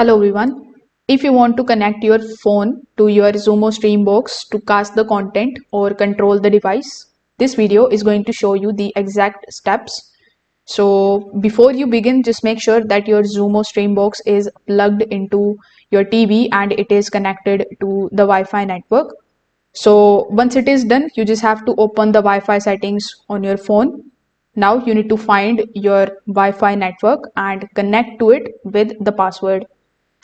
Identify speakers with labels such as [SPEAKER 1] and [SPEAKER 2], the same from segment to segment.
[SPEAKER 1] Hello everyone. If you want to connect your phone to your Xumo Stream Box to cast the content or control the device, this video is going to show you the exact steps. So before you begin, just make sure that your Xumo Stream Box is plugged into your TV and it is connected to the Wi-Fi network. So once it is done, you just have to open the Wi-Fi settings on your phone. Now you need to find your Wi-Fi network and connect to it with the password.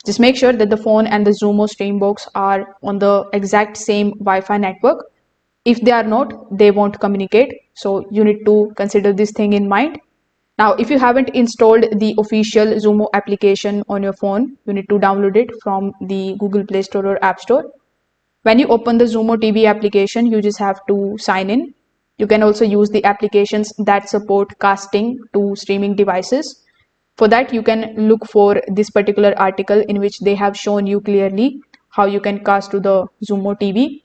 [SPEAKER 1] Just make sure that the phone and the Xumo Stream Box are on the exact same Wi-Fi network. If they are not, they won't communicate. So you need to consider this thing in mind. Now, if you haven't installed the official Xumo application on your phone, you need to download it from the Google Play Store or App Store. When you open the Xumo TV application, you just have to sign in. You can also use the applications that support casting to streaming devices. For that, you can look for this particular article in which they have shown you clearly how you can cast to the Xumo TV.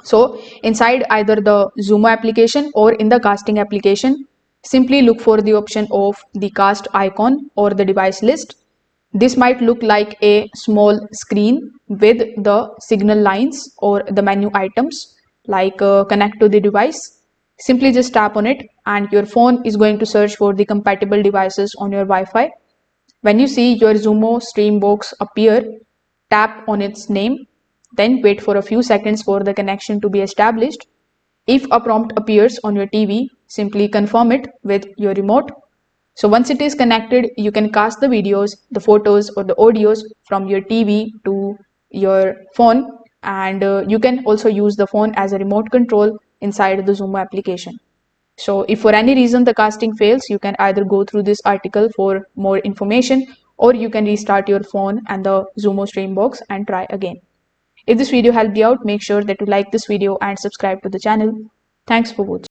[SPEAKER 1] So inside either the Xumo application or in the casting application, simply look for the option of the cast icon or the device list. This might look like a small screen with the signal lines or the menu items like connect to the device. Simply just tap on it and your phone is going to search for the compatible devices on your Wi-Fi. When you see your Xumo Stream Box appear, tap on its name, then wait for a few seconds for the connection to be established. If a prompt appears on your TV, simply confirm it with your remote. So once it is connected, you can cast the videos, the photos or the audios from your TV to your phone, and you can also use the phone as a remote control inside the Xumo application. So if for any reason the casting fails, you can either go through this article for more information or you can restart your phone and the Xumo Stream Box and try again. If this video helped you out, make sure that you like this video and subscribe to the channel. Thanks for watching.